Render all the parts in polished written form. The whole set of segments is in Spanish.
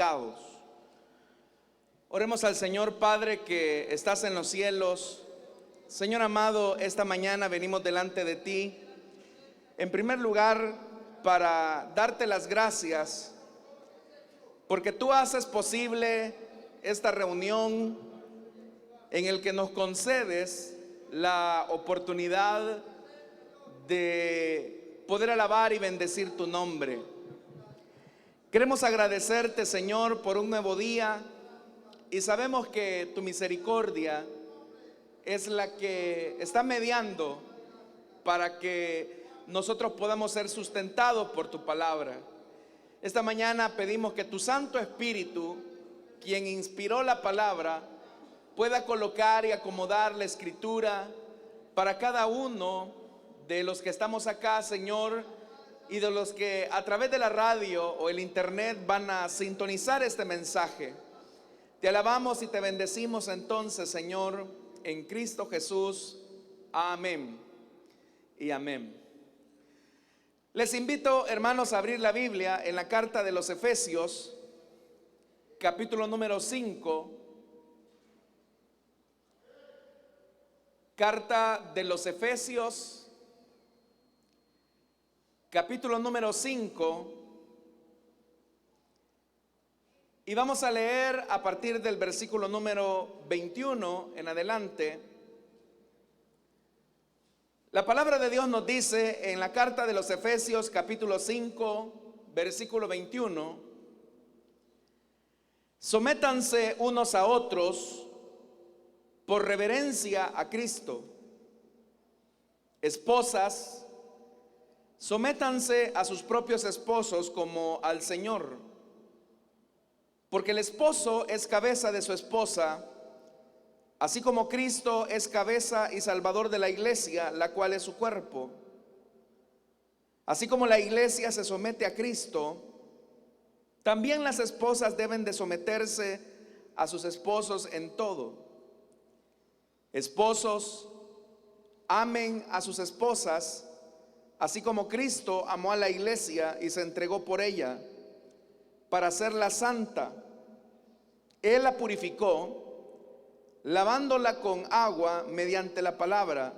pecados. Oremos al Señor. Padre que estás en los cielos, Señor amado, esta mañana venimos delante de ti, en primer lugar, para darte las gracias, porque tú haces posible esta reunión en el que nos concedes la oportunidad de poder alabar y bendecir tu nombre. Queremos agradecerte, Señor, por un nuevo día, y sabemos que tu misericordia es la que está mediando para que nosotros podamos ser sustentados por tu palabra. Esta mañana pedimos que tu Santo Espíritu, quien inspiró la palabra, pueda colocar y acomodar la escritura para cada uno de los que estamos acá, Señor, y de los que a través de la radio o el internet van a sintonizar este mensaje. Te alabamos y te bendecimos entonces, Señor, en Cristo Jesús. Amén y amén. Les invito, hermanos, a abrir la Biblia en la carta de los Efesios, capítulo número 5. Carta de los Efesios, capítulo número 5. Y vamos a leer a partir del versículo número 21 en adelante. La palabra de Dios nos dice en la carta de los Efesios capítulo 5, versículo 21: sométanse unos a otros por reverencia a Cristo. Esposas, sométanse a sus propios esposos como al Señor, porque el esposo es cabeza de su esposa, así como Cristo es cabeza y salvador de la iglesia, la cual es su cuerpo. Así como la iglesia se somete a Cristo, también las esposas deben de someterse a sus esposos en todo. Esposos, amen a sus esposas, así como Cristo amó a la iglesia y se entregó por ella, para hacerla santa. Él la purificó, lavándola con agua mediante la palabra,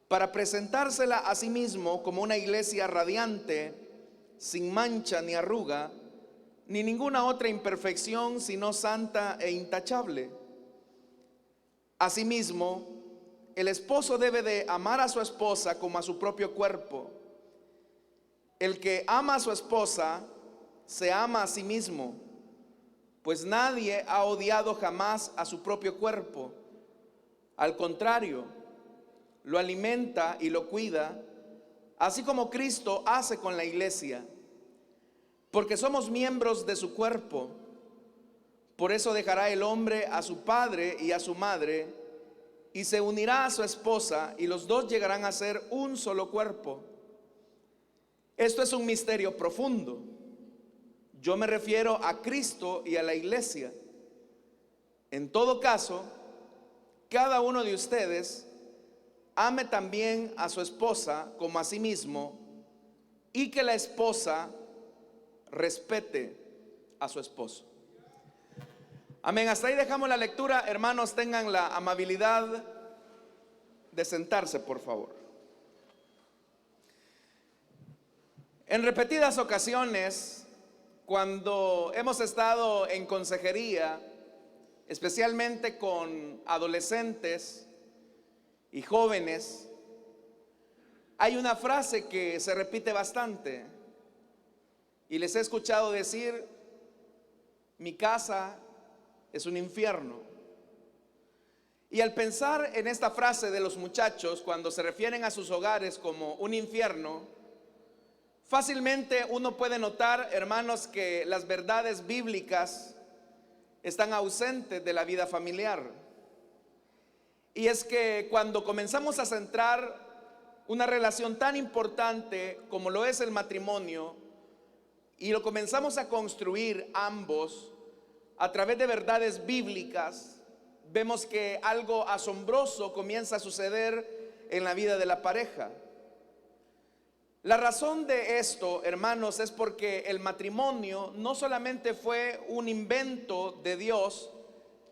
para presentársela a sí mismo como una iglesia radiante, sin mancha ni arruga, ni ninguna otra imperfección, sino santa e intachable. Asimismo, el esposo debe de amar a su esposa como a su propio cuerpo. El que ama a su esposa se ama a sí mismo, pues nadie ha odiado jamás a su propio cuerpo. Al contrario, lo alimenta y lo cuida, así como Cristo hace con la iglesia, porque somos miembros de su cuerpo. Por eso dejará el hombre a su padre y a su madre, y se unirá a su esposa, y los dos llegarán a ser un solo cuerpo. Esto es un misterio profundo. Yo me refiero a Cristo y a la iglesia. En todo caso, cada uno de ustedes ame también a su esposa como a sí mismo, y que la esposa respete a su esposo. Amén. Hasta ahí dejamos la lectura. Hermanos, tengan la amabilidad de sentarse, por favor. En repetidas ocasiones, cuando hemos estado en consejería, especialmente con adolescentes y jóvenes, hay una frase que se repite bastante y les he escuchado decir: mi casa es un infierno. Y al pensar en esta frase de los muchachos, cuando se refieren a sus hogares como un infierno, fácilmente uno puede notar, hermanos, que las verdades bíblicas están ausentes de la vida familiar. Y es que cuando comenzamos a centrar una relación tan importante como lo es el matrimonio, y lo comenzamos a construir ambos a través de verdades bíblicas, vemos que algo asombroso comienza a suceder en la vida de la pareja. La razón de esto, hermanos, es porque el matrimonio no solamente fue un invento de Dios,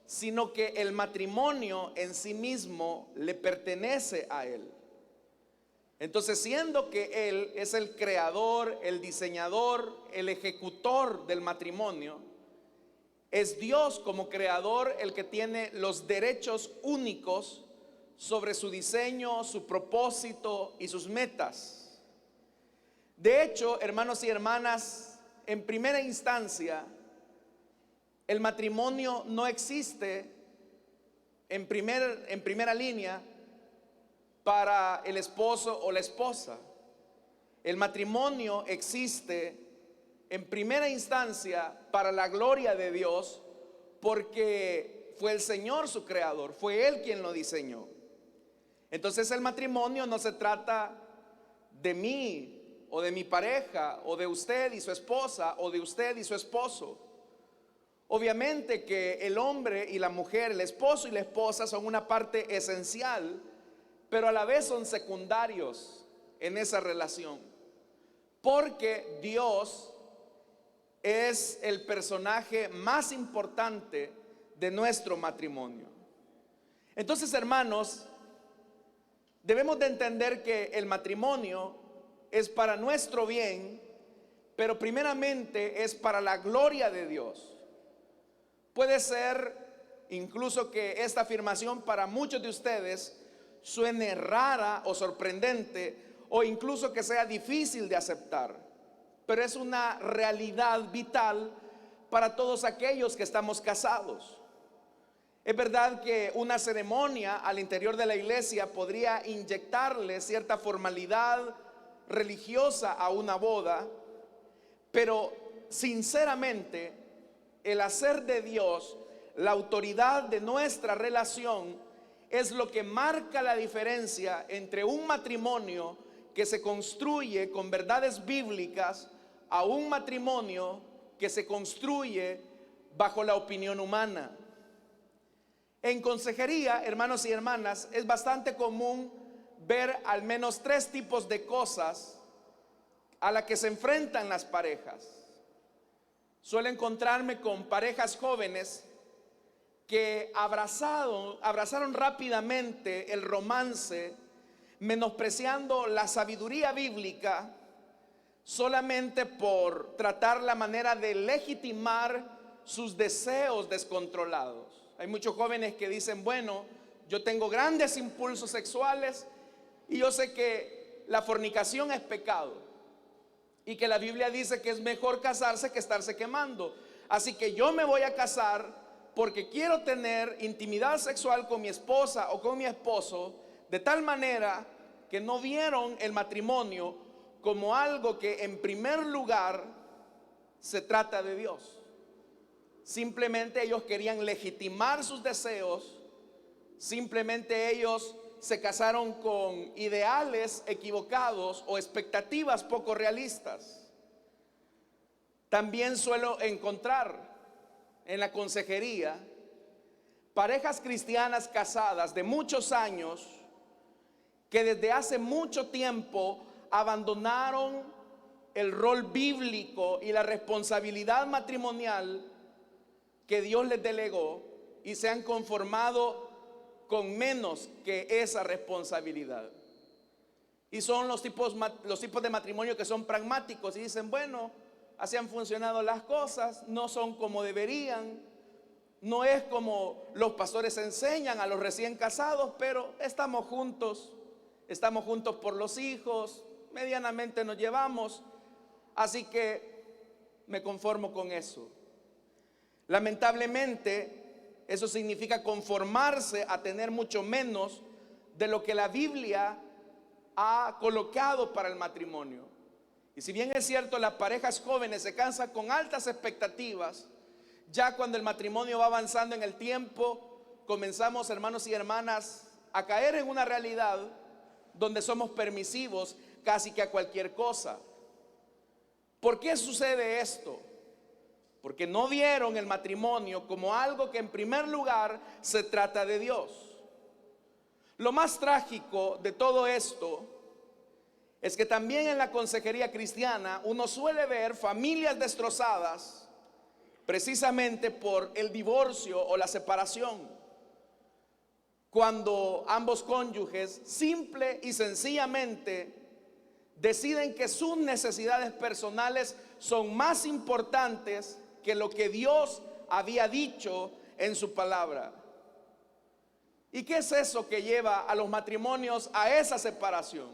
sino que el matrimonio en sí mismo le pertenece a Él. Entonces, siendo que Él es el creador, el diseñador, el ejecutor del matrimonio, es Dios como creador el que tiene los derechos únicos sobre su diseño, su propósito y sus metas. De hecho, hermanos y hermanas, en primera instancia, el matrimonio no existe en primera línea para el esposo o la esposa. El matrimonio existe en primera instancia para la gloria de Dios, porque fue el Señor su creador, fue Él quien lo diseñó. Entonces el matrimonio no se trata de mí o de mi pareja, o de usted y su esposa, o de usted y su esposo. Obviamente que el hombre y la mujer, el esposo y la esposa son una parte esencial, pero a la vez son secundarios en esa relación, porque Dios es el personaje más importante de nuestro matrimonio. Entonces, hermanos, debemos de entender que el matrimonio es para nuestro bien, pero primeramente es para la gloria de Dios. Puede ser incluso que esta afirmación para muchos de ustedes suene rara o sorprendente, o incluso que sea difícil de aceptar, pero es una realidad vital para todos aquellos que estamos casados. Es verdad que una ceremonia al interior de la iglesia podría inyectarle cierta formalidad religiosa a una boda, pero sinceramente el hacer de Dios la autoridad de nuestra relación es lo que marca la diferencia entre un matrimonio que se construye con verdades bíblicas a un matrimonio que se construye bajo la opinión humana. En consejería, hermanos y hermanas, es bastante común ver al menos 3 tipos de cosas a las que se enfrentan las parejas. Suelo encontrarme con parejas jóvenes que abrazaron rápidamente el romance, menospreciando la sabiduría bíblica solamente por tratar la manera de legitimar sus deseos descontrolados. Hay muchos jóvenes que dicen, bueno, yo tengo grandes impulsos sexuales y yo sé que la fornicación es pecado y que la Biblia dice que es mejor casarse que estarse quemando. Así que yo me voy a casar porque quiero tener intimidad sexual con mi esposa o con mi esposo, de tal manera que no vieron el matrimonio como algo que en primer lugar se trata de Dios. Simplemente ellos querían legitimar sus deseos, simplemente ellos se casaron con ideales equivocados o expectativas poco realistas. También suelo encontrar en la consejería parejas cristianas casadas de muchos años que desde hace mucho tiempo abandonaron el rol bíblico y la responsabilidad matrimonial que Dios les delegó y se han conformado con menos que esa responsabilidad. Y son los tipos de matrimonio que son pragmáticos y dicen, bueno, así han funcionado las cosas, no son como deberían, no es como los pastores enseñan a los recién casados, pero estamos juntos por los hijos, medianamente nos llevamos, así que me conformo con eso. Lamentablemente, eso significa conformarse a tener mucho menos de lo que la Biblia ha colocado para el matrimonio. Y si bien es cierto, las parejas jóvenes se casan con altas expectativas, ya cuando el matrimonio va avanzando en el tiempo, comenzamos, hermanos y hermanas, a caer en una realidad donde somos permisivos casi que a cualquier cosa. ¿Por qué sucede esto? Porque no vieron el matrimonio como algo que en primer lugar se trata de Dios. Lo más trágico de todo esto es que también en la consejería cristiana uno suele ver familias destrozadas precisamente por el divorcio o la separación, cuando ambos cónyuges simple y sencillamente deciden que sus necesidades personales son más importantes que lo que Dios había dicho en su palabra. ¿Y qué es eso que lleva a los matrimonios a esa separación?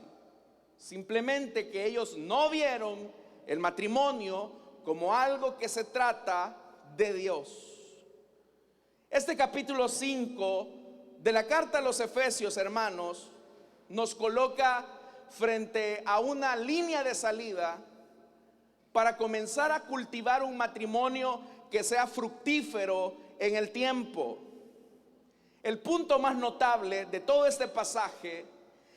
Simplemente que ellos no vieron el matrimonio como algo que se trata de Dios. Este capítulo 5 de la carta a los Efesios, hermanos, nos coloca frente a una línea de salida para comenzar a cultivar un matrimonio que sea fructífero en el tiempo. El punto más notable de todo este pasaje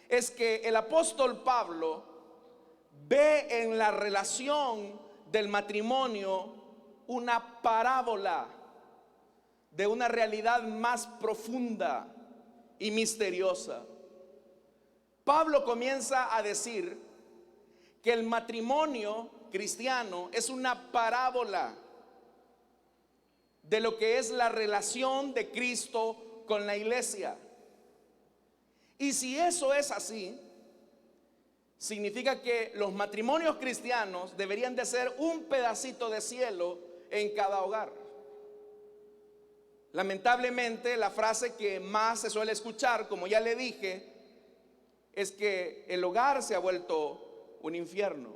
es que el apóstol Pablo ve en la relación del matrimonio una parábola de una realidad más profunda y misteriosa. Pablo comienza a decir que el matrimonio cristiano es una parábola de lo que es la relación de Cristo con la iglesia. Y si eso es así, significa que los matrimonios cristianos deberían de ser un pedacito de cielo en cada hogar. Lamentablemente, la frase que más se suele escuchar, como ya le dije, es que el hogar se ha vuelto un infierno.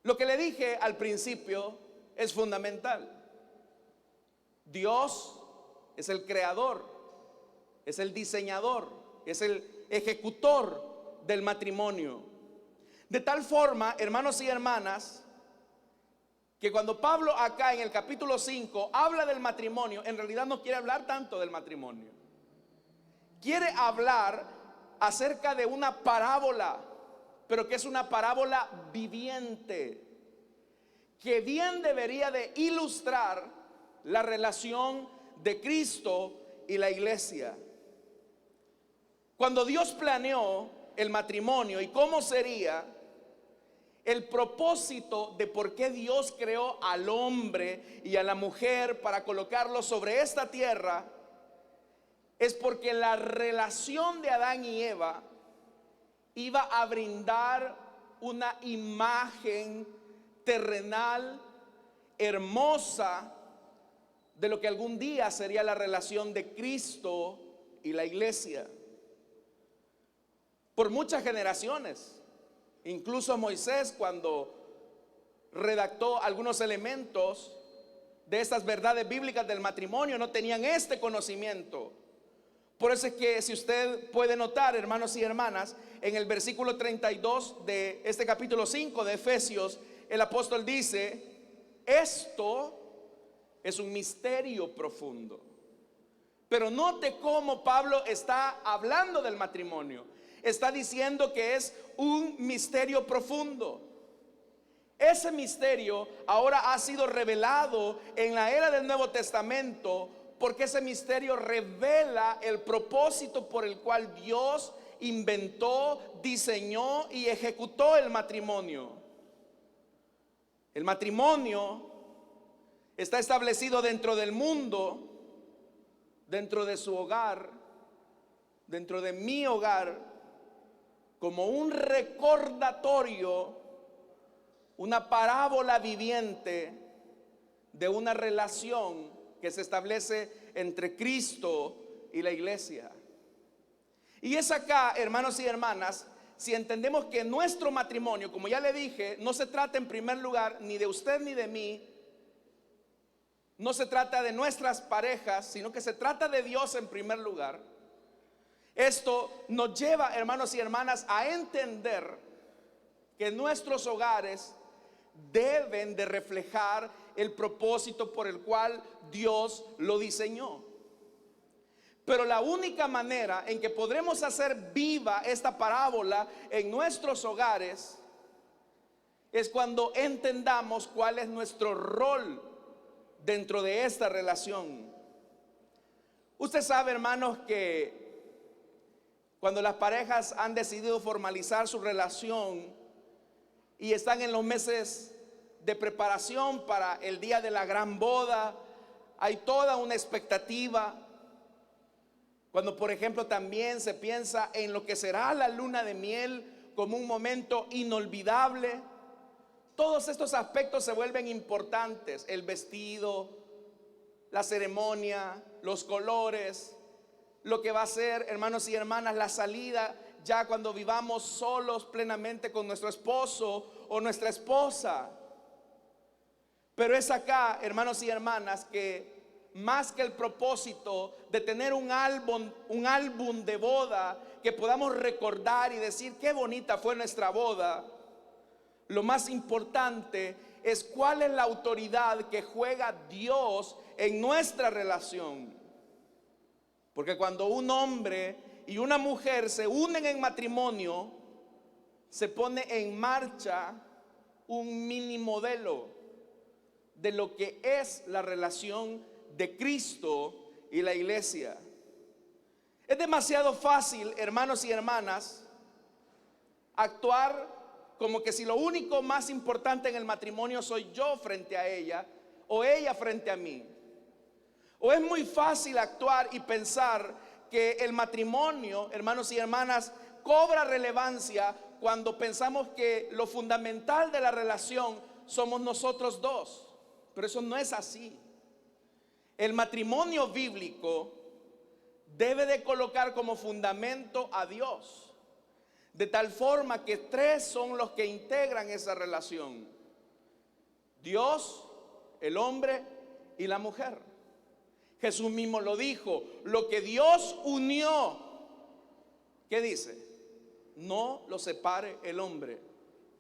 Lo que le dije al principio es fundamental. Dios es el creador, es el diseñador, es el ejecutor del matrimonio. De tal forma, hermanos y hermanas, que cuando Pablo acá en el capítulo 5 habla del matrimonio, en realidad no quiere hablar tanto del matrimonio. Quiere hablar acerca de una parábola, pero que es una parábola viviente, que bien debería de ilustrar la relación de Cristo y la iglesia. Cuando Dios planeó el matrimonio y cómo sería, el propósito de por qué Dios creó al hombre y a la mujer para colocarlos sobre esta tierra es porque la relación de Adán y Eva iba a brindar una imagen terrenal hermosa de lo que algún día sería la relación de Cristo y la iglesia. Por muchas generaciones, incluso Moisés, cuando redactó algunos elementos de estas verdades bíblicas del matrimonio, no tenían este conocimiento. Por eso es que, si usted puede notar, hermanos y hermanas, en el versículo 32 de este capítulo 5 de Efesios, el apóstol dice: esto es un misterio profundo. Pero note cómo Pablo está hablando del matrimonio. Está diciendo que es un misterio profundo. Ese misterio ahora ha sido revelado en la era del Nuevo Testamento, porque ese misterio revela el propósito por el cual Dios inventó, diseñó y ejecutó el matrimonio. El matrimonio está establecido dentro del mundo, dentro de su hogar, dentro de mi hogar, como un recordatorio, una parábola viviente de una relación que se establece entre Cristo y la iglesia. Y es acá, hermanos y hermanas, si entendemos que nuestro matrimonio, como ya le dije, no se trata en primer lugar ni de usted ni de mí, no se trata de nuestras parejas, sino que se trata de Dios en primer lugar. Esto nos lleva, hermanos y hermanas, a entender que nuestros hogares deben de reflejar el propósito por el cual Dios lo diseñó. Pero la única manera en que podremos hacer viva esta parábola en nuestros hogares es cuando entendamos cuál es nuestro rol dentro de esta relación. Usted sabe, hermanos, que cuando las parejas han decidido formalizar su relación y están en los meses de preparación para el día de la gran boda, hay toda una expectativa. Cuando, por ejemplo, también se piensa en lo que será la luna de miel como un momento inolvidable, todos estos aspectos se vuelven importantes: el vestido, la ceremonia, los colores, lo que va a ser, hermanos y hermanas, la salida ya cuando vivamos solos plenamente con nuestro esposo o nuestra esposa. Pero es acá, hermanos y hermanas, que más que el propósito de tener un álbum de boda que podamos recordar y decir qué bonita fue nuestra boda, lo más importante es cuál es la autoridad que juega Dios en nuestra relación. Porque cuando un hombre y una mujer se unen en matrimonio, se pone en marcha un mini modelo de lo que es la relación de Cristo y la iglesia. Es demasiado fácil, hermanos y hermanas, actuar como que si lo único más importante en el matrimonio soy yo frente a ella o ella frente a mí. O es muy fácil actuar y pensar que el matrimonio, hermanos y hermanas, cobra relevancia cuando pensamos que lo fundamental de la relación somos nosotros dos. Pero eso no es así. El matrimonio bíblico debe de colocar como fundamento a Dios, de tal forma que tres son los que integran esa relación: Dios, el hombre y la mujer. Jesús mismo lo dijo: lo que Dios unió, ¿qué dice? No lo separe el hombre.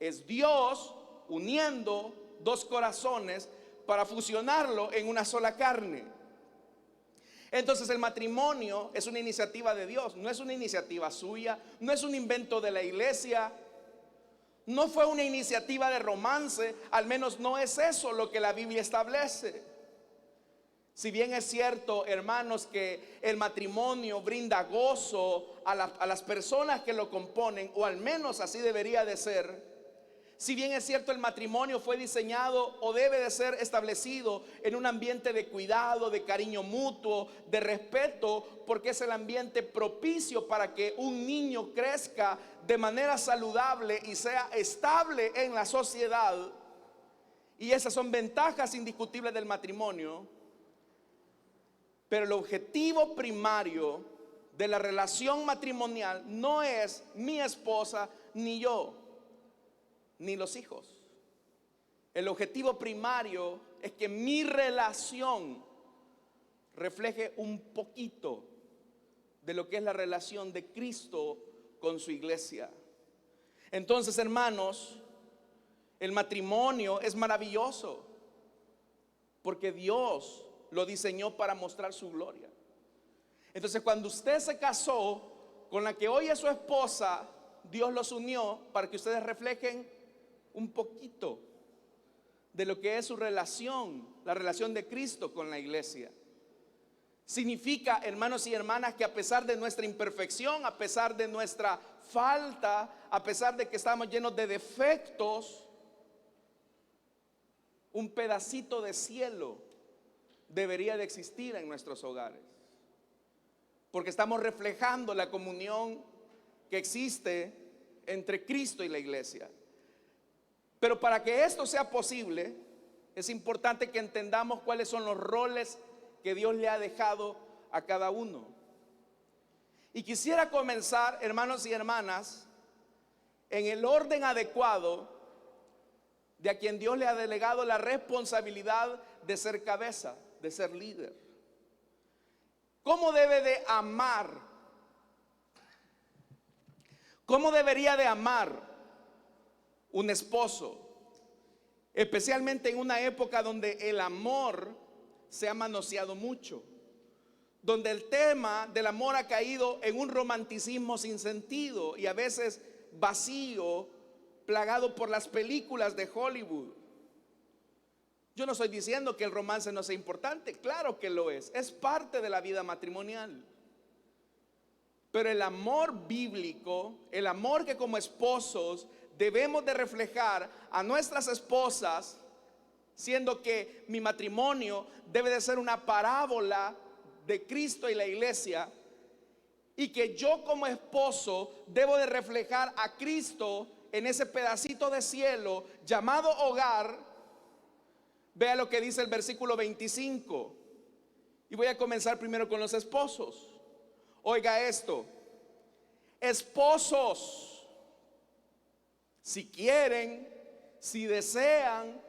Es Dios uniendo dos corazones para fusionarlo en una sola carne. Entonces el matrimonio es una iniciativa de Dios, no es una iniciativa suya, no es un invento de la iglesia, no fue una iniciativa de romance, al menos no es eso lo que la Biblia establece. Si bien es cierto, hermanos, que el matrimonio brinda gozo a las personas que lo componen, o al menos así debería de ser. Si bien es cierto, el matrimonio fue diseñado o debe de ser establecido en un ambiente de cuidado, de cariño mutuo, de respeto, porque es el ambiente propicio para que un niño crezca de manera saludable y sea estable en la sociedad. Y esas son ventajas indiscutibles del matrimonio. Pero el objetivo primario de la relación matrimonial no es mi esposa ni yo, ni los hijos. El objetivo primario es que mi relación refleje un poquito de lo que es la relación de Cristo con su iglesia. Entonces, hermanos, el matrimonio es maravilloso porque Dios lo diseñó para mostrar su gloria. Entonces, cuando usted se casó con la que hoy es su esposa, Dios los unió para que ustedes reflejen un poquito de lo que es su relación, la relación de Cristo con la iglesia. Significa, hermanos y hermanas, que a pesar de nuestra imperfección, a pesar de nuestra falta, a pesar de que estamos llenos de defectos, un pedacito de cielo debería de existir en nuestros hogares, porque estamos reflejando la comunión que existe entre Cristo y la iglesia. Pero para que esto sea posible, es importante que entendamos cuáles son los roles que Dios le ha dejado a cada uno. Y quisiera comenzar, hermanos y hermanas, en el orden adecuado de a quien Dios le ha delegado la responsabilidad de ser cabeza, de ser líder. ¿Cómo debe de amar? ¿Cómo debería de amar un esposo? Especialmente en una época donde el amor se ha manoseado mucho, donde el tema del amor ha caído en un romanticismo sin sentido y a veces vacío, plagado por las películas de Hollywood. Yo no estoy diciendo que el romance no sea importante, claro que lo es parte de la vida matrimonial. Pero el amor bíblico, el amor que como esposos debemos de reflejar a nuestras esposas, siendo que mi matrimonio debe de ser una parábola de Cristo y la iglesia, y que yo como esposo debo de reflejar a Cristo en ese pedacito de cielo llamado hogar. Vea lo que dice el versículo 25. Y voy a comenzar primero con los esposos. Oiga esto: esposos, si quieren, si desean,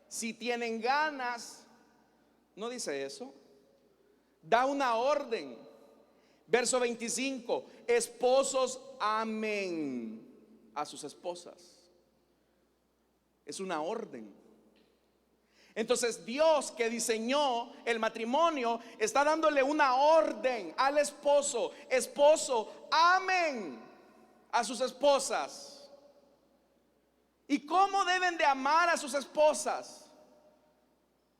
si tienen ganas, no dice eso, da una orden. Verso 25: esposos, amen a sus esposas. Es una orden. Entonces Dios, que diseñó el matrimonio, está dándole una orden al esposo: esposo, amen a sus esposas. ¿Y cómo deben de amar a sus esposas?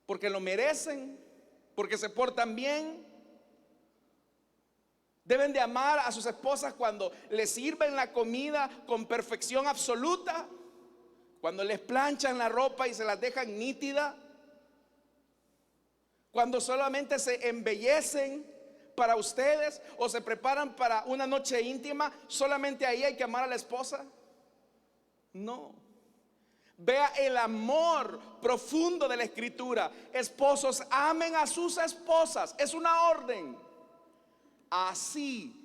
Porque lo merecen, porque se portan bien. Deben de amar a sus esposas cuando les sirven la comida con perfección absoluta, cuando les planchan la ropa y se las dejan nítida, cuando solamente se embellecen para ustedes o se preparan para una noche íntima. Solamente ahí hay que amar a la esposa. No. Vea el amor profundo de la Escritura. Esposos, amen a sus esposas. Es una orden. Así,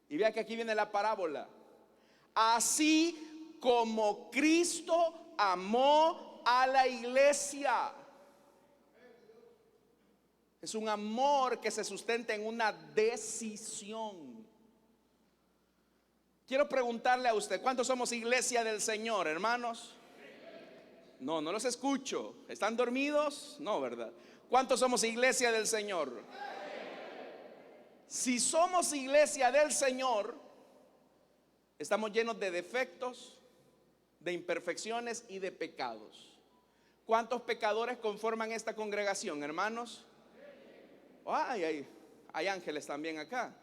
y vea que aquí viene la parábola: así como Cristo amó a la iglesia. Es un amor que se sustenta en una decisión. Quiero preguntarle a usted: ¿cuántos somos iglesia del Señor, hermanos? No, no los escucho. ¿Están dormidos? No, ¿verdad? ¿Cuántos somos iglesia del Señor? Si somos iglesia del Señor, estamos llenos de defectos, de imperfecciones y de pecados. ¿Cuántos pecadores conforman esta congregación, hermanos? Hay ángeles también acá.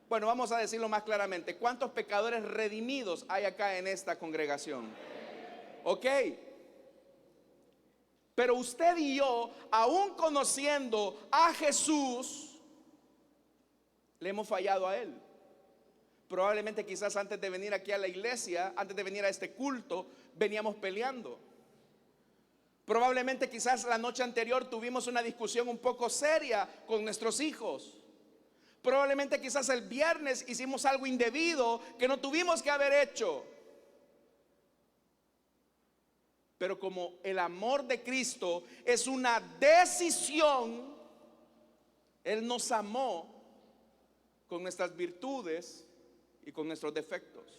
Bueno, vamos a decirlo más claramente: ¿cuántos pecadores redimidos hay acá en esta congregación? Ok. Pero usted y yo, aún conociendo a Jesús, le hemos fallado a Él. Probablemente quizás antes de venir aquí a la iglesia, antes de venir a este culto, veníamos peleando. Probablemente quizás la noche anterior tuvimos una discusión un poco seria con nuestros hijos. Probablemente quizás el viernes hicimos algo indebido que no tuvimos que haber hecho. Pero como el amor de Cristo es una decisión, Él nos amó con nuestras virtudes y con nuestros defectos.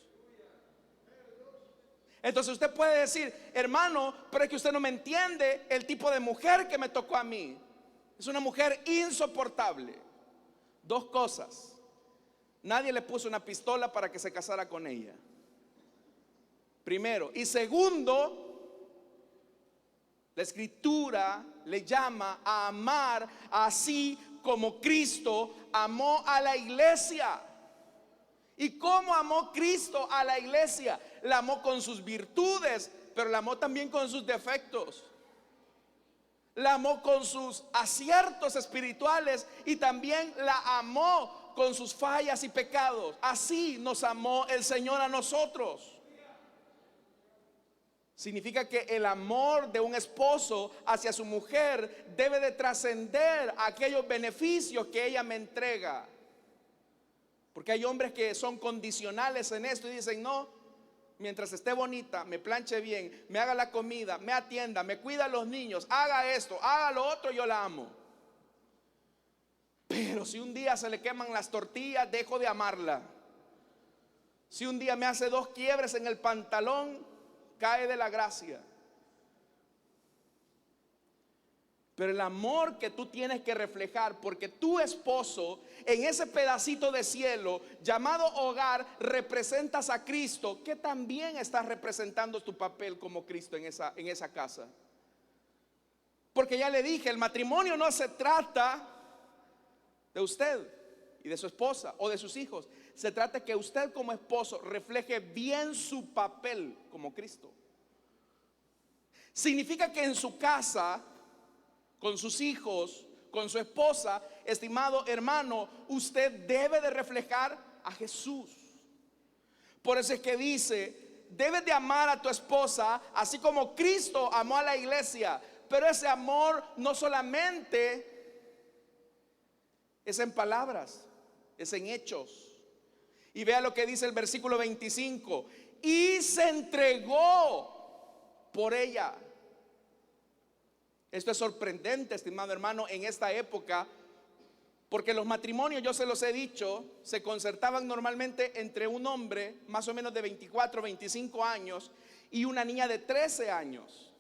Entonces usted puede decir: hermano, pero es que usted no me entiende el tipo de mujer que me tocó a mí. Es una mujer insoportable. Dos cosas: nadie le puso una pistola para que se casara con ella, primero. Y segundo, la Escritura le llama a amar así como Cristo amó a la iglesia. ¿Y cómo amó Cristo a la iglesia? La amó con sus virtudes, pero la amó también con sus defectos. La amó con sus aciertos espirituales y también la amó con sus fallas y pecados. Así nos amó el Señor a nosotros. Significa que el amor de un esposo hacia su mujer debe de trascender aquellos beneficios que ella me entrega. Porque hay hombres que son condicionales en esto y dicen: no, mientras esté bonita, me planche bien, me haga la comida, me atienda, me cuida a los niños, haga esto, haga lo otro, yo la amo. Pero si un día se le queman las tortillas, dejo de amarla. Si un día me hace 2 quiebres en el pantalón, cae de la gracia. Pero el amor que tú tienes que reflejar, porque tu esposo en ese pedacito de cielo llamado hogar representas a Cristo, que también estás representando tu papel como Cristo en esa casa. Porque ya le dije, el matrimonio no se trata de usted y de su esposa o de sus hijos. Se trata de que usted como esposo refleje bien su papel como Cristo. Significa que en su casa, con sus hijos, con su esposa, estimado hermano, usted debe de reflejar a Jesús. Por eso es que dice, debes de amar a tu esposa así como Cristo amó a la iglesia. Pero ese amor no solamente es en palabras, es en hechos. Y vea lo que dice el versículo 25: y se entregó por ella. Esto es sorprendente, estimado hermano, en esta época, porque los matrimonios, yo se los he dicho, se concertaban normalmente entre un hombre más o menos de 24, 25 años y una niña de 13 años.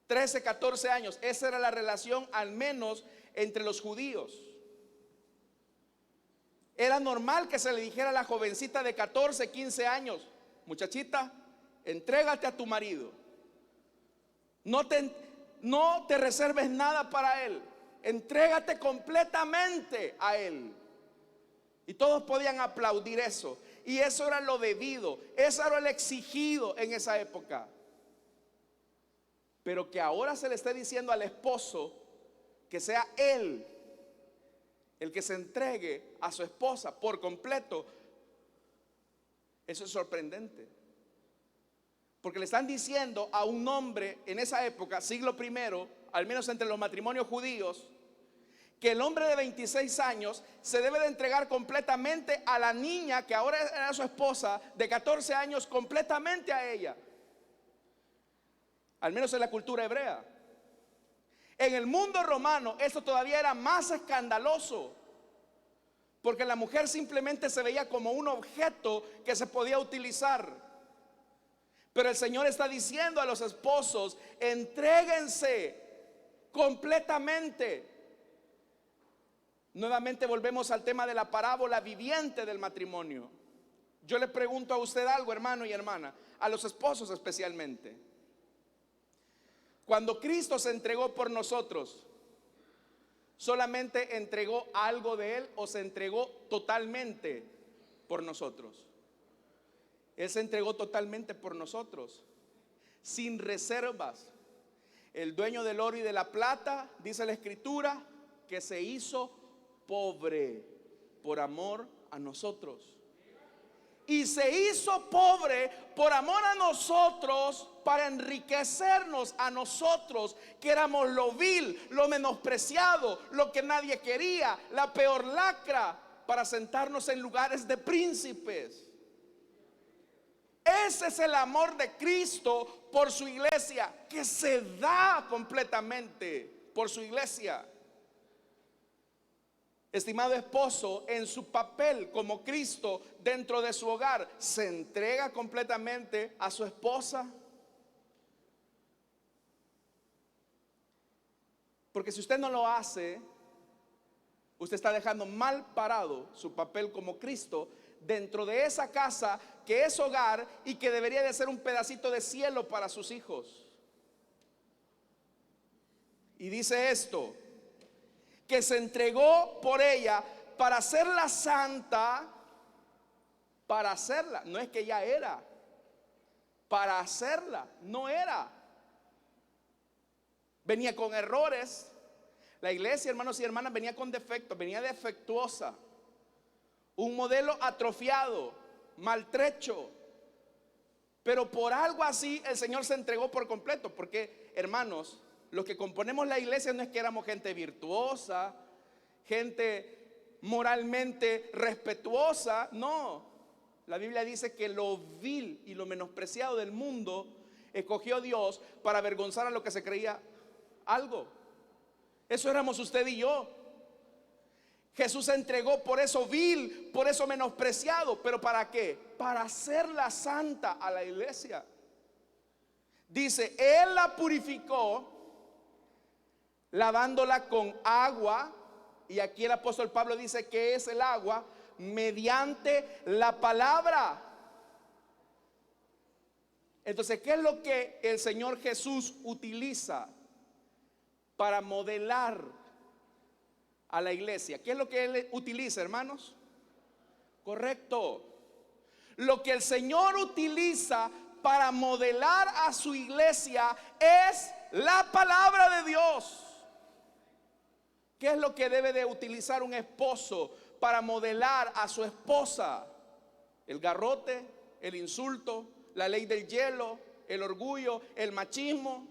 13, 14 años. Esa era la relación, al menos entre los judíos. Era normal que se le dijera a la jovencita de 14, 15 años: muchachita, entrégate a tu marido. No te reserves nada para él. Entrégate completamente a él. Y todos podían aplaudir eso. Y eso era lo debido. Eso era lo exigido en esa época. Pero que ahora se le esté diciendo al esposo que sea él el que se entregue a su esposa por completo, eso es sorprendente. Porque le están diciendo a un hombre en esa época, siglo primero, al menos entre los matrimonios judíos, que el hombre de 26 años se debe de entregar completamente a la niña que ahora era su esposa de 14 años, completamente a ella. Al menos en la cultura hebrea. En el mundo romano eso todavía era más escandaloso, porque la mujer simplemente se veía como un objeto que se podía utilizar. Pero el Señor está diciendo a los esposos: entréguense completamente. Nuevamente volvemos al tema de la parábola viviente del matrimonio. Yo le pregunto a usted algo, hermano y hermana, a los esposos especialmente. Cuando Cristo se entregó por nosotros, ¿solamente entregó algo de Él o se entregó totalmente por nosotros? Él se entregó totalmente por nosotros, sin reservas. El dueño del oro y de la plata, dice la Escritura, que se hizo pobre por amor a nosotros. Y se hizo pobre por amor a nosotros, para enriquecernos a nosotros, que éramos lo vil, lo menospreciado, lo que nadie quería, la peor lacra, para sentarnos en lugares de príncipes. Ese es el amor de Cristo por su iglesia, que se da completamente por su iglesia. Estimado esposo, en su papel como Cristo dentro de su hogar, ¿se entrega completamente a su esposa? Porque si usted no lo hace, usted está dejando mal parado su papel como Cristo dentro de esa casa que es hogar y que debería de ser un pedacito de cielo para sus hijos. Y dice esto: que se entregó por ella para hacerla santa. Para hacerla, no es que ya era, para hacerla, no era. Venía con errores. La iglesia, hermanos y hermanas, venía con defectos, venía defectuosa. Un modelo atrofiado, maltrecho. Pero por algo así el Señor se entregó por completo. Porque, hermanos, los que componemos la iglesia no es que éramos gente virtuosa, gente moralmente respetuosa. No, la Biblia dice que lo vil y lo menospreciado del mundo escogió Dios para avergonzar a lo que se creía algo. Eso éramos usted y yo. Jesús se entregó por eso vil, por eso menospreciado. ¿Pero para qué? Para hacerla santa a la iglesia. Dice, Él la purificó lavándola con agua. Y aquí el apóstol Pablo dice que es el agua, mediante la palabra. Entonces, ¿qué es lo que el Señor Jesús utiliza para modelar a la iglesia, ¿qué es lo que Él utiliza, hermanos? Correcto. Lo que el Señor utiliza para modelar a su iglesia es la palabra de Dios. ¿Qué es lo que debe de utilizar un esposo para modelar a su esposa? El garrote, el insulto, la ley del hielo, el orgullo, el machismo.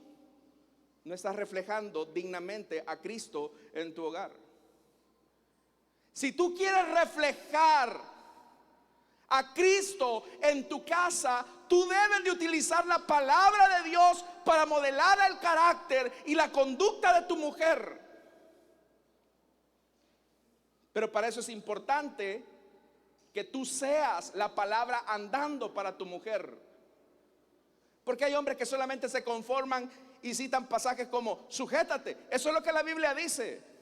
No estás reflejando dignamente a Cristo en tu hogar. Si tú quieres reflejar a Cristo en tu casa, tú debes de utilizar la palabra de Dios para modelar el carácter y la conducta de tu mujer. Pero para eso es importante que tú seas la palabra andando para tu mujer. Porque hay hombres que solamente se conforman y citan pasajes como sujétate. Eso es lo que la Biblia dice.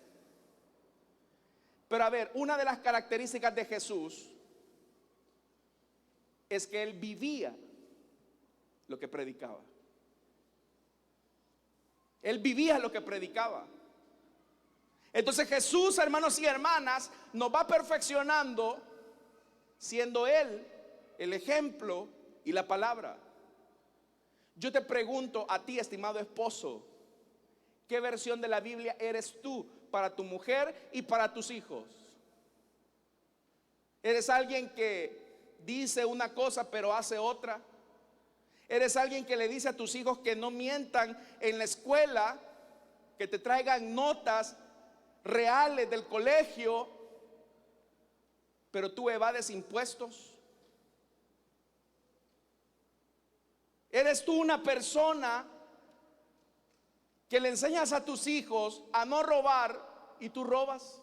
Pero a ver, una de las características de Jesús es que Él vivía lo que predicaba. Él vivía lo que predicaba. Entonces Jesús, hermanos y hermanas, nos va perfeccionando siendo Él el ejemplo y la palabra. Yo te pregunto a ti, estimado esposo, ¿qué versión de la Biblia eres tú para tu mujer y para tus hijos? ¿Eres alguien que dice una cosa pero hace otra? ¿Eres alguien que le dice a tus hijos que no mientan en la escuela, que te traigan notas reales del colegio, pero tú evades impuestos? ¿Eres tú una persona que le enseñas a tus hijos a no robar y tú robas?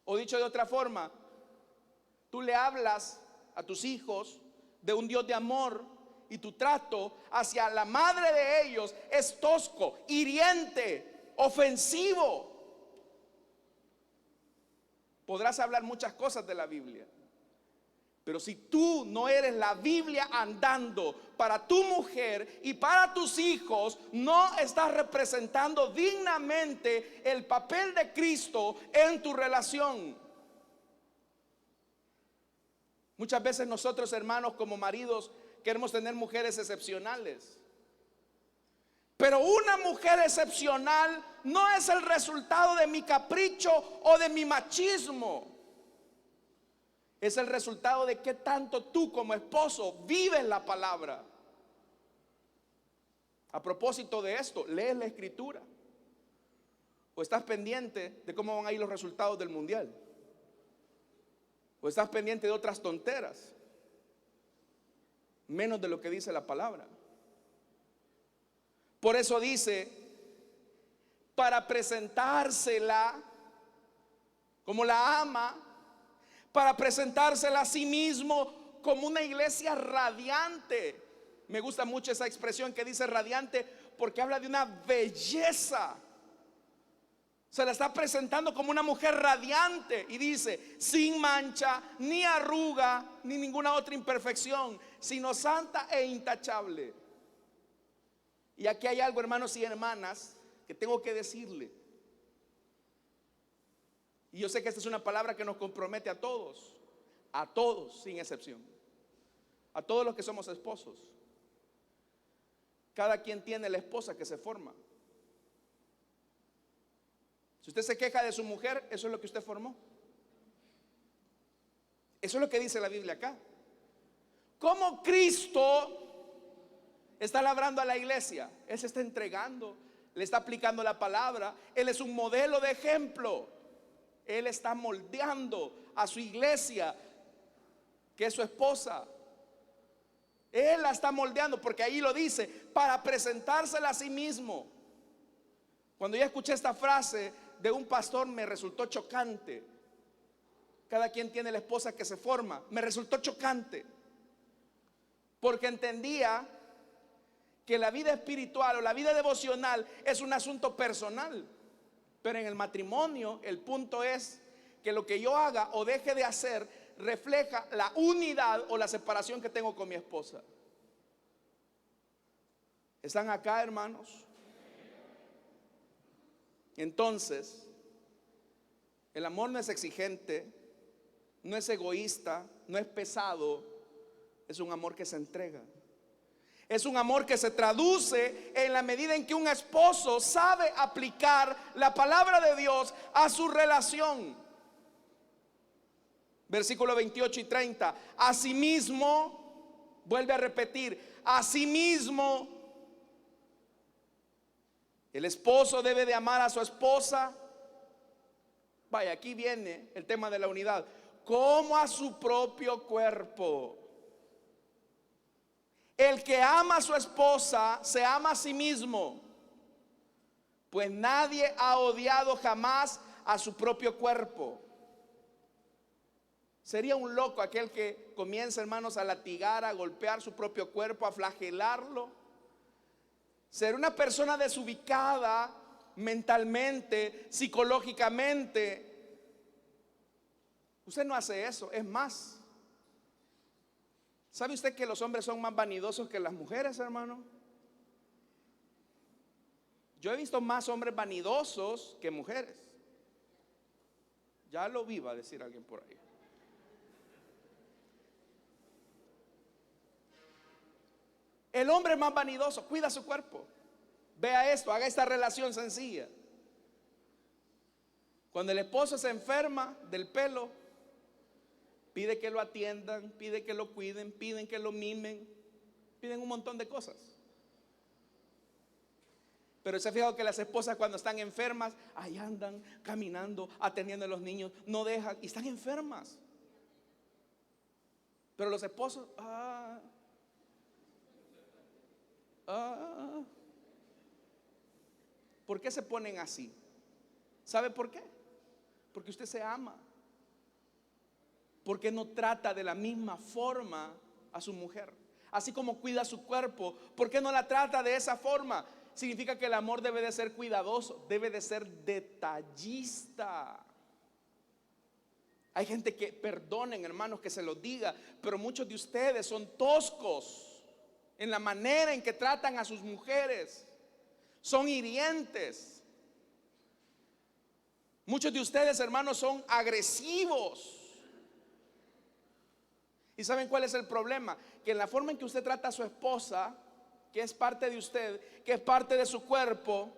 O dicho de otra forma, tú le hablas a tus hijos de un Dios de amor y tu trato hacia la madre de ellos es tosco, hiriente, ofensivo. Podrás hablar muchas cosas de la Biblia, pero si tú no eres la Biblia andando para tu mujer y para tus hijos, no estás representando dignamente el papel de Cristo en tu relación. Muchas veces nosotros, hermanos, como maridos, queremos tener mujeres excepcionales. Pero una mujer excepcional no es el resultado de mi capricho o de mi machismo. Es el resultado de qué tanto tú como esposo vives la palabra. A propósito de esto, ¿lees la escritura? ¿O estás pendiente de cómo van a ir los resultados del mundial? ¿O estás pendiente de otras tonteras? Menos de lo que dice la palabra. Por eso dice, para presentársela como la ama, para presentársela a sí mismo como una iglesia radiante. Me gusta mucho esa expresión que dice radiante, porque habla de una belleza. Se la está presentando como una mujer radiante y dice, sin mancha, ni arruga, ni ninguna otra imperfección, sino santa e intachable. Y aquí hay algo, hermanos y hermanas, que tengo que decirle. Y yo sé que esta es una palabra que nos compromete a todos, sin excepción, a todos los que somos esposos. Cada quien tiene la esposa que se forma. Si usted se queja de su mujer, eso es lo que usted formó. Eso es lo que dice la Biblia acá. ¿Cómo Cristo está labrando a la iglesia? Él se está entregando, le está aplicando la palabra. Él es un modelo de ejemplo. Él está moldeando a su iglesia, que es su esposa. Él la está moldeando, porque ahí lo dice, para presentársela a sí mismo. Cuando yo escuché esta frase de un pastor, me resultó chocante. Cada quien tiene la esposa que se forma. Me resultó chocante, porque entendía que la vida espiritual o la vida devocional es un asunto personal. Pero en el matrimonio el punto es que lo que yo haga o deje de hacer refleja la unidad o la separación que tengo con mi esposa. ¿Están acá, hermanos? Entonces, El amor no es exigente, no es egoísta, no es pesado, es un amor que se entrega. Es un amor que se traduce en la medida en que un esposo sabe aplicar la palabra de Dios a su relación. Versículo 28 y 30. Asimismo, vuelve a repetir, asimismo, el esposo debe de amar a su esposa. Vaya, aquí viene el tema de la unidad. Como a su propio cuerpo. El que ama a su esposa se ama a sí mismo, pues nadie ha odiado jamás a su propio cuerpo. Sería un loco aquel que comienza, hermanos, a latigar, a golpear su propio cuerpo, a flagelarlo. Ser una persona desubicada mentalmente, psicológicamente. Usted no hace eso. Es más, ¿sabe usted que los hombres son más vanidosos que las mujeres, hermano? Yo he visto más hombres vanidosos que mujeres. Ya lo vi, va a decir alguien por ahí. El hombre es más vanidoso, cuida su cuerpo. Vea esto, haga esta relación sencilla. Cuando el esposo se enferma del pelo, pide que lo atiendan, pide que lo cuiden, piden que lo mimen, piden un montón de cosas. Pero se ha fijado que las esposas cuando están enfermas, ahí andan caminando, atendiendo a los niños, no dejan y están enfermas. Pero los esposos, ¿por qué se ponen así? ¿Sabe por qué? Porque usted se ama. Porque no trata de la misma forma a su mujer. Así como cuida su cuerpo, ¿por qué no la trata de esa forma? Significa que el amor debe de ser cuidadoso, debe de ser detallista. Hay gente que, perdonen hermanos que se lo diga, pero muchos de ustedes son toscos en la manera en que tratan a sus mujeres. Son hirientes. Muchos de ustedes, hermanos, son agresivos. ¿Y saben cuál es el problema? Que en la forma en que usted trata a su esposa, que es parte de usted, que es parte de su cuerpo,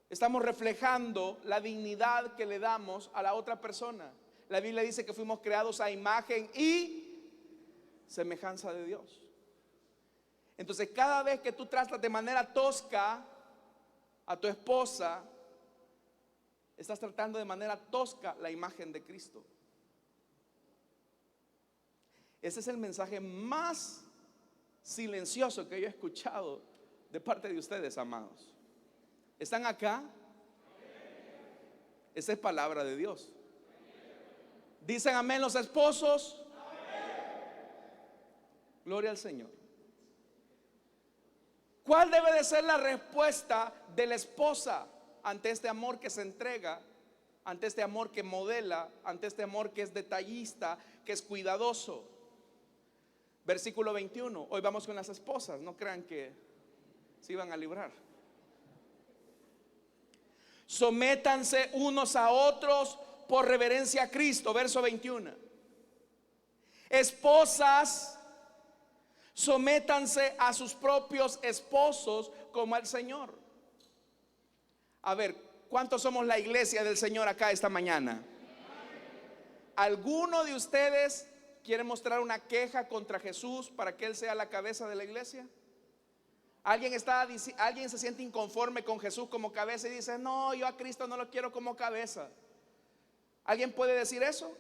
estamos reflejando la dignidad que le damos a la otra persona. La Biblia dice que fuimos creados a imagen y semejanza de Dios. Entonces, cada vez que tú tratas de manera tosca a tu esposa, estás tratando de manera tosca la imagen de Cristo. Ese es el mensaje más silencioso que yo he escuchado de parte de ustedes, amados. ¿Están acá? Esa es palabra de Dios. ¿Dicen amén los esposos? Gloria al Señor. ¿Cuál debe de ser la respuesta de la esposa ante este amor que se entrega, ante este amor que modela, ante este amor que es detallista, que es cuidadoso? Versículo 21. Hoy vamos con las esposas, no crean que se iban a librar. Sométanse unos a otros por reverencia a Cristo. Verso 21. Esposas, sométanse a sus propios esposos como al Señor. A ver, ¿cuántos somos la iglesia del Señor acá esta mañana? ¿Alguno de ustedes quiere mostrar una queja contra Jesús para que Él sea la cabeza de la iglesia? ¿Alguien se siente inconforme con Jesús como cabeza y dice, no, yo a Cristo no lo quiero como cabeza? ¿Alguien puede decir eso?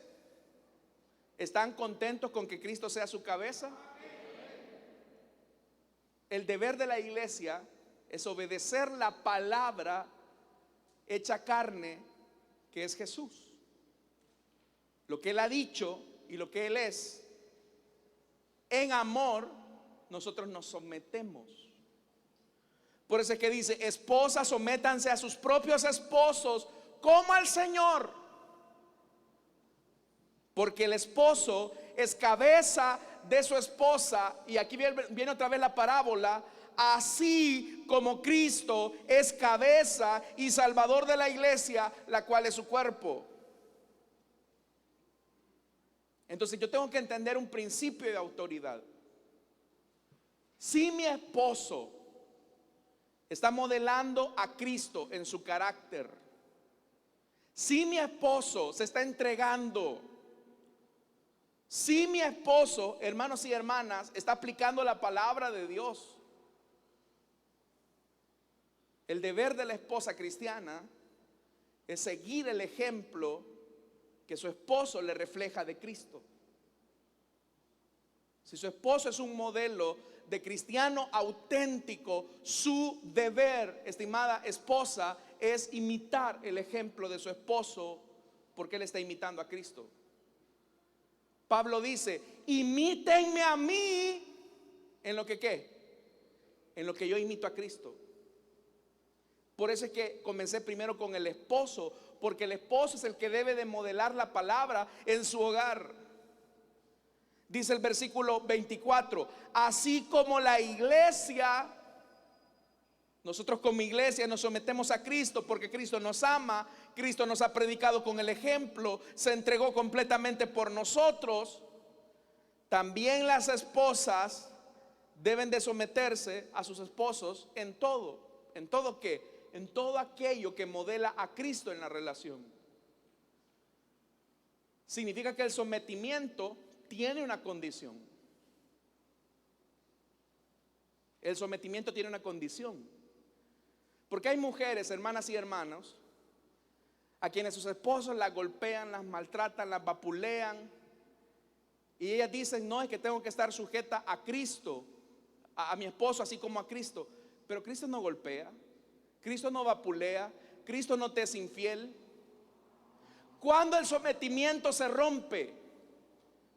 ¿Están contentos con que Cristo sea su cabeza? El deber de la iglesia es obedecer la palabra hecha carne, que es Jesús. Lo que Él ha dicho y lo que Él es. En amor nosotros nos sometemos. Por eso es que dice, esposas, sométanse a sus propios esposos como al Señor, porque el esposo es cabeza de su esposa. Y aquí viene otra vez la parábola. Así como Cristo es cabeza y salvador de la iglesia, la cual es su cuerpo. Entonces yo tengo que entender un principio de autoridad. Si mi esposo está modelando a Cristo en su carácter, si mi esposo se está entregando, si mi esposo, hermanos y hermanas, está aplicando la palabra de Dios, el deber de la esposa cristiana es seguir el ejemplo que su esposo le refleja de Cristo. Si su esposo es un modelo de cristiano auténtico, su deber, estimada esposa, es imitar el ejemplo de su esposo, porque él está imitando a Cristo. Pablo dice: imítenme a mí en lo que ¿qué? En lo que yo imito a Cristo. Por eso es que comencé primero con el esposo, porque el esposo es el que debe de modelar la palabra en su hogar. Dice el versículo 24: así como la iglesia, nosotros como iglesia nos sometemos a Cristo porque Cristo nos ama, Cristo nos ha predicado con el ejemplo, se entregó completamente por nosotros. También las esposas deben de someterse a sus esposos en todo. ¿En todo qué? En todo aquello que modela a Cristo en la relación. Significa que el sometimiento tiene una condición. El sometimiento tiene una condición. Porque hay mujeres, hermanas y hermanos, a quienes sus esposos las golpean, las maltratan, las vapulean, y ellas dicen: no, es que tengo que estar sujeta a Cristo, a mi esposo, así como a Cristo. Pero Cristo no golpea, Cristo no vapulea, Cristo no te es infiel. Cuando el sometimiento se rompe,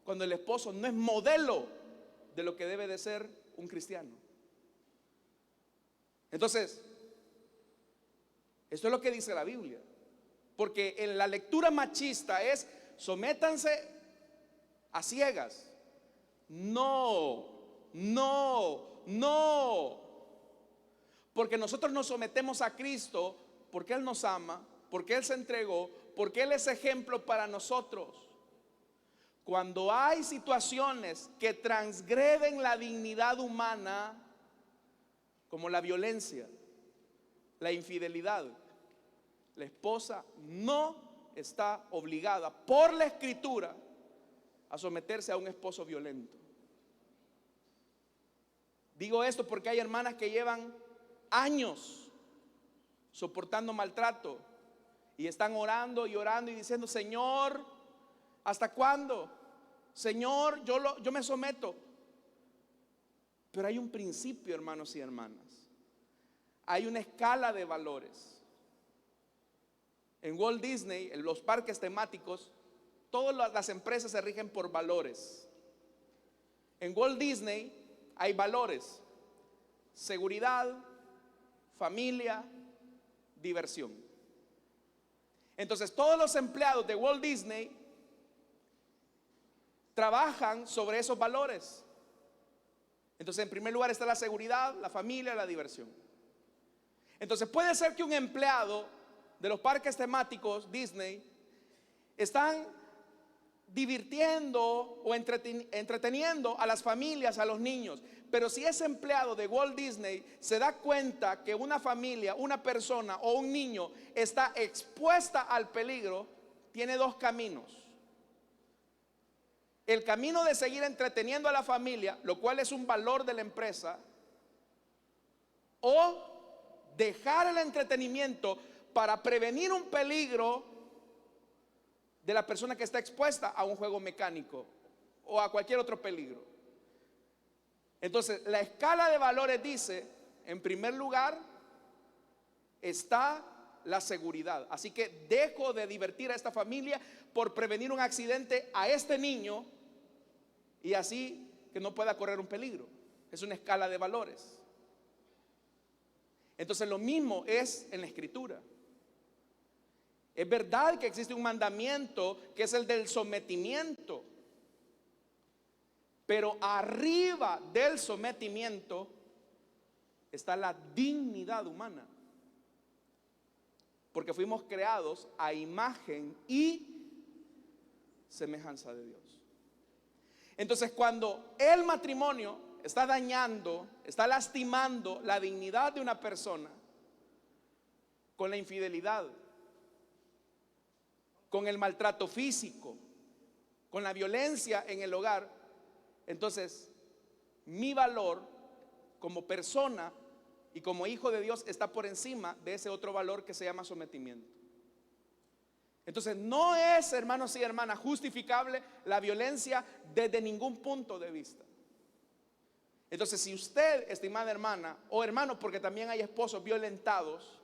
cuando el esposo no es modelo de lo que debe de ser un cristiano. Entonces, esto es lo que dice la Biblia. Porque en la lectura machista es: sométanse a ciegas. No, no, no. Porque nosotros nos sometemos a Cristo porque Él nos ama, porque Él se entregó, porque Él es ejemplo para nosotros. Cuando hay situaciones que transgreden la dignidad humana, como la violencia, la infidelidad, la esposa no está obligada por la Escritura a someterse a un esposo violento. Digo esto porque hay hermanas que llevan años soportando maltrato y están orando y orando y diciendo: Señor, ¿hasta cuándo? Señor, yo me someto. Pero hay un principio, hermanos y hermanas. Hay una escala de valores. En Walt Disney, en los parques temáticos, todas las empresas se rigen por valores. En Walt Disney hay valores: seguridad, familia, diversión. Entonces todos los empleados de Walt Disney trabajan sobre esos valores. Entonces, en primer lugar está la seguridad, la familia, la diversión. Entonces puede ser que un empleado de los parques temáticos Disney están divirtiendo o entreteniendo a las familias, a los niños. Pero si ese empleado de Walt Disney se da cuenta que una familia, una persona o un niño está expuesta al peligro, tiene dos caminos: el camino de seguir entreteniendo a la familia, lo cual es un valor de la empresa, o dejar el entretenimiento para prevenir un peligro de la persona que está expuesta a un juego mecánico o a cualquier otro peligro. Entonces, la escala de valores dice: en primer lugar está la seguridad. Así que dejo de divertir a esta familia por prevenir un accidente a este niño, y así que no pueda correr un peligro. Es una escala de valores. Entonces lo mismo es en la Escritura. Es verdad que existe un mandamiento que es el del sometimiento, pero arriba del sometimiento está la dignidad humana, porque fuimos creados a imagen y semejanza de Dios. Entonces, cuando el matrimonio está dañando, está lastimando la dignidad de una persona con la infidelidad, con el maltrato físico, con la violencia en el hogar, entonces mi valor como persona y como hijo de Dios está por encima de ese otro valor que se llama sometimiento. Entonces no es, hermanos y hermanas, justificable la violencia desde ningún punto de vista. Entonces, si usted, estimada hermana o hermano, porque también hay esposos violentados,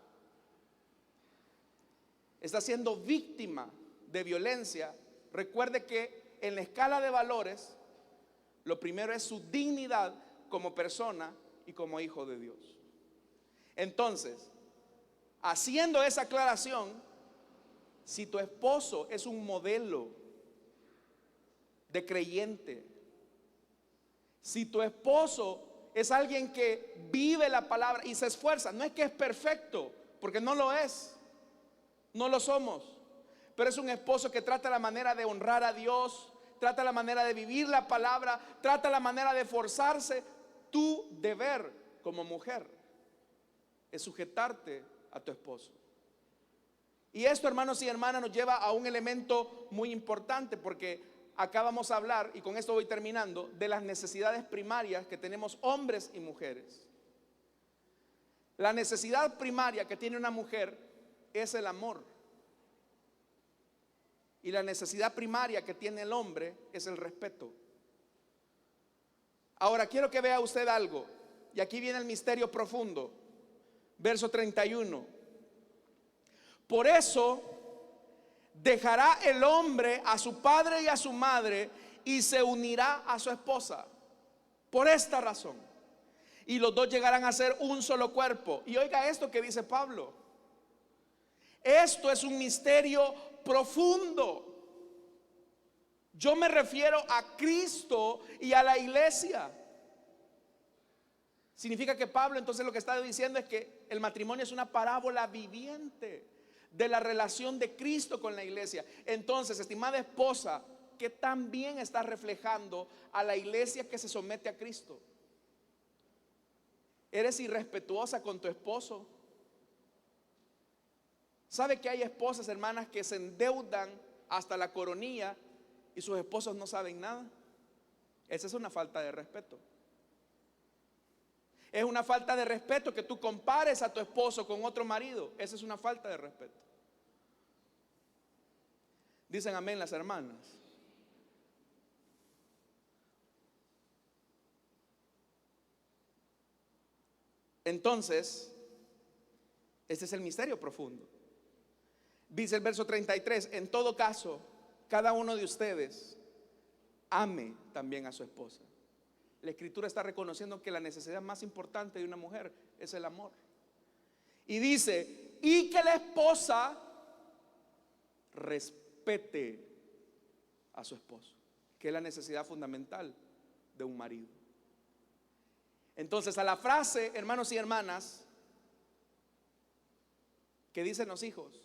está siendo víctima de violencia, recuerde que en la escala de valores, lo primero es su dignidad como persona y como hijo de Dios. Entonces, haciendo esa aclaración, si tu esposo es un modelo de creyente, si tu esposo es alguien que vive la palabra y se esfuerza, no es que es perfecto, porque no lo es, no lo somos, pero es un esposo que trata la manera de honrar a Dios, trata la manera de vivir la palabra, trata la manera de esforzarse. Tu deber como mujer es sujetarte a tu esposo. Y esto, hermanos y hermanas, nos lleva a un elemento muy importante, porque acá vamos a hablar, y con esto voy terminando, de las necesidades primarias que tenemos hombres y mujeres. La necesidad primaria que tiene una mujer es el amor. Y la necesidad primaria que tiene el hombre es el respeto. Ahora quiero que vea usted algo, y aquí viene el misterio profundo. Verso 31. Por eso dejará el hombre a su padre y a su madre y se unirá a su esposa. Por esta razón. Y los dos llegarán a ser un solo cuerpo. Y oiga esto que dice Pablo. Esto es un misterio profundo. Yo me refiero a Cristo y a la iglesia. Significa que Pablo entonces lo que está diciendo es que el matrimonio es una parábola viviente de la relación de Cristo con la iglesia. Entonces, estimada esposa, ¿qué también está reflejando a la iglesia que se somete a Cristo? ¿Eres irrespetuosa con tu esposo? ¿Sabe que hay esposas, hermanas, que se endeudan hasta la coronilla y sus esposos no saben nada? Esa es una falta de respeto. Es una falta de respeto que tú compares a tu esposo con otro marido. Esa es una falta de respeto. Dicen amén las hermanas. Entonces, este es el misterio profundo. Dice el verso 33, en todo caso, cada uno de ustedes ame también a su esposa. La escritura está reconociendo que la necesidad más importante de una mujer es el amor. Y dice, y que la esposa respete a su esposo, que es la necesidad fundamental de un marido. Entonces, a la frase, hermanos y hermanas, que dicen los hijos,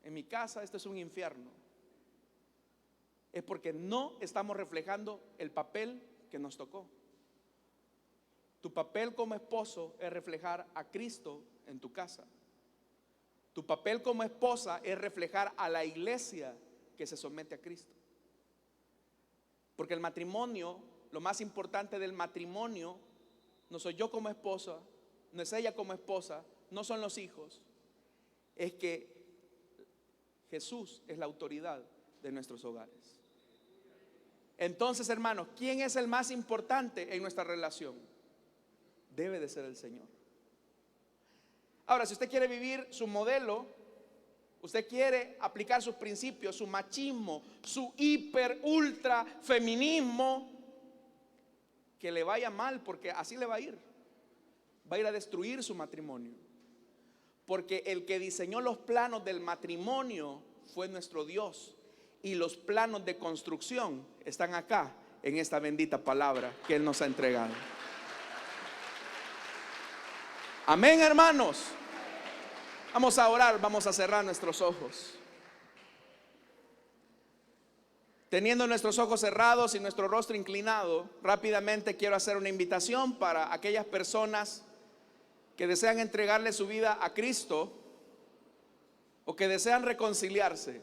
en mi casa esto es un infierno, es porque no estamos reflejando el papel que nos tocó. Tu papel como esposo es reflejar a Cristo en tu casa. Tu papel como esposa es reflejar a la iglesia que se somete a Cristo. Porque el matrimonio, lo más importante del matrimonio, no soy yo como esposa, no es ella como esposa, no son los hijos, es que Jesús es la autoridad de nuestros hogares. Entonces, hermanos, ¿quién es el más importante en nuestra relación? Debe de ser el Señor. Ahora, si usted quiere vivir su modelo, usted quiere aplicar sus principios, su machismo, su hiper, ultra feminismo, que le vaya mal, porque así le va a ir. Va a ir a destruir su matrimonio. Porque el que diseñó los planos del matrimonio fue nuestro Dios. Y los planos de construcción están acá, en esta bendita palabra que Él nos ha entregado. Amén, hermanos. Vamos a orar, vamos a cerrar nuestros ojos. Teniendo nuestros ojos cerrados y nuestro rostro inclinado, rápidamente quiero hacer una invitación para aquellas personas que desean entregarle su vida a Cristo o que desean reconciliarse.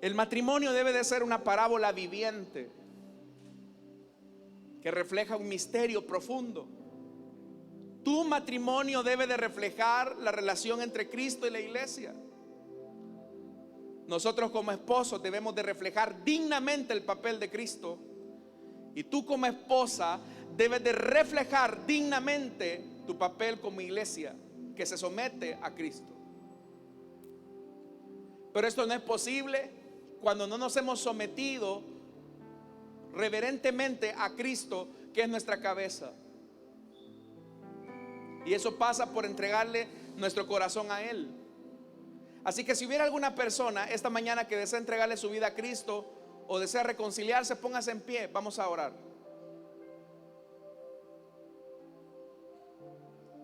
El matrimonio debe de ser una parábola viviente que refleja un misterio profundo. Tu matrimonio debe de reflejar la relación entre Cristo y la iglesia. Nosotros como esposos debemos de reflejar dignamente el papel de Cristo, y tú como esposa debes de reflejar dignamente tu papel como iglesia que se somete a Cristo. Pero esto no es posible cuando no nos hemos sometido reverentemente a Cristo, que es nuestra cabeza. Y eso pasa por entregarle nuestro corazón a Él. Así que si hubiera alguna persona esta mañana que desea entregarle su vida a Cristo o desea reconciliarse, póngase en pie, vamos a orar.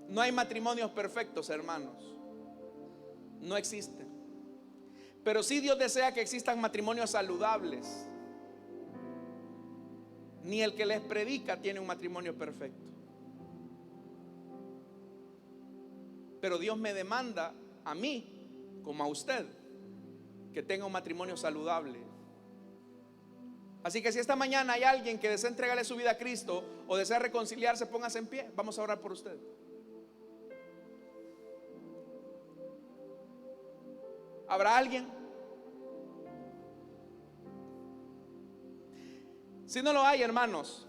No hay matrimonios perfectos, hermanos. No existen. Pero sí Dios desea que existan matrimonios saludables. Ni el que les predica tiene un matrimonio perfecto. Pero Dios me demanda a mí, como a usted, que tenga un matrimonio saludable. Así que si esta mañana hay alguien que desea entregarle su vida a Cristo o desea reconciliarse, póngase en pie. Vamos a orar por usted. ¿Habrá alguien? Si no lo hay, hermanos,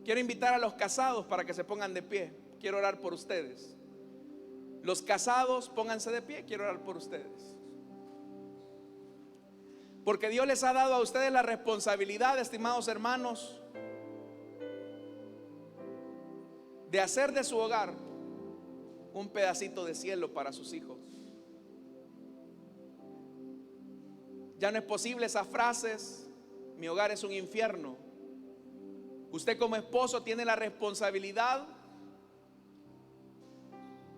quiero invitar a los casados para que se pongan de pie. Quiero orar por ustedes. Los casados, pónganse de pie, quiero orar por ustedes. Porque Dios les ha dado a ustedes la responsabilidad, estimados hermanos, de hacer de su hogar un pedacito de cielo para sus hijos. Ya no es posible esas frases: mi hogar es un infierno. Usted como esposo tiene la responsabilidad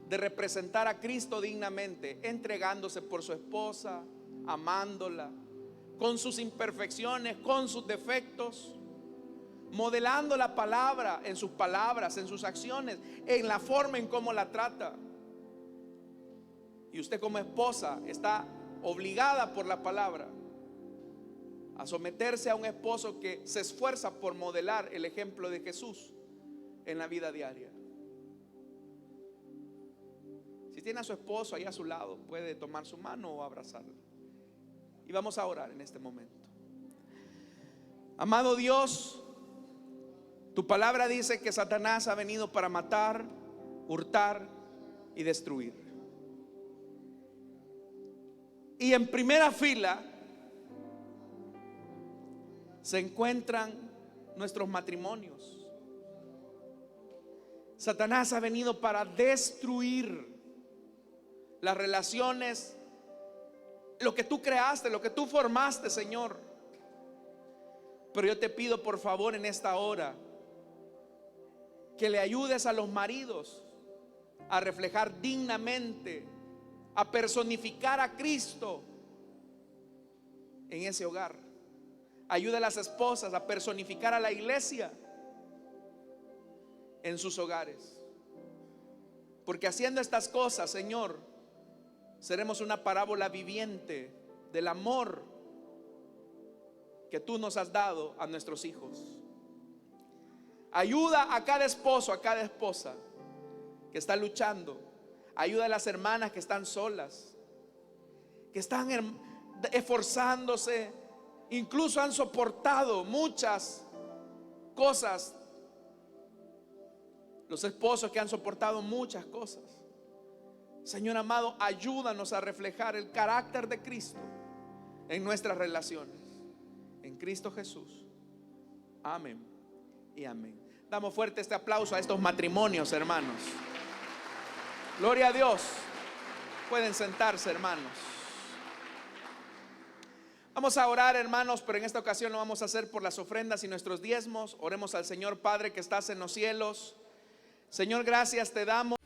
de representar a Cristo dignamente, entregándose por su esposa, amándola, con sus imperfecciones, con sus defectos, modelando la palabra en sus palabras, en sus acciones, en la forma en cómo la trata. Y usted como esposa está obligada por la palabra a someterse a un esposo que se esfuerza por modelar el ejemplo de Jesús en la vida diaria. Si tiene a su esposo ahí a su lado, puede tomar su mano o abrazarlo. Y vamos a orar en este momento. Amado Dios, tu palabra dice que Satanás ha venido para matar, hurtar y destruir. Y en primera fila se encuentran nuestros matrimonios. Satanás ha venido para destruir las relaciones, lo que tú creaste, lo que tú formaste, Señor. Pero yo te pido por favor en esta hora que le ayudes a los maridos a reflejar dignamente, a personificar a Cristo en ese hogar. Ayuda a las esposas a personificar a la iglesia en sus hogares. Porque haciendo estas cosas, Señor, seremos una parábola viviente del amor que tú nos has dado a nuestros hijos. Ayuda a cada esposo, a cada esposa que está luchando. Ayuda a las hermanas que están solas, que están esforzándose, incluso han soportado muchas cosas. Los esposos que han soportado muchas cosas. Señor amado, ayúdanos a reflejar el carácter de Cristo en nuestras relaciones. En Cristo Jesús. Amén y amén. Damos fuerte este aplauso a estos matrimonios, hermanos. Gloria a Dios. Pueden sentarse, hermanos. Vamos a orar, hermanos, pero en esta ocasión lo vamos a hacer por las ofrendas y nuestros diezmos. Oremos al Señor. Padre que estás en los cielos. Señor, gracias te damos.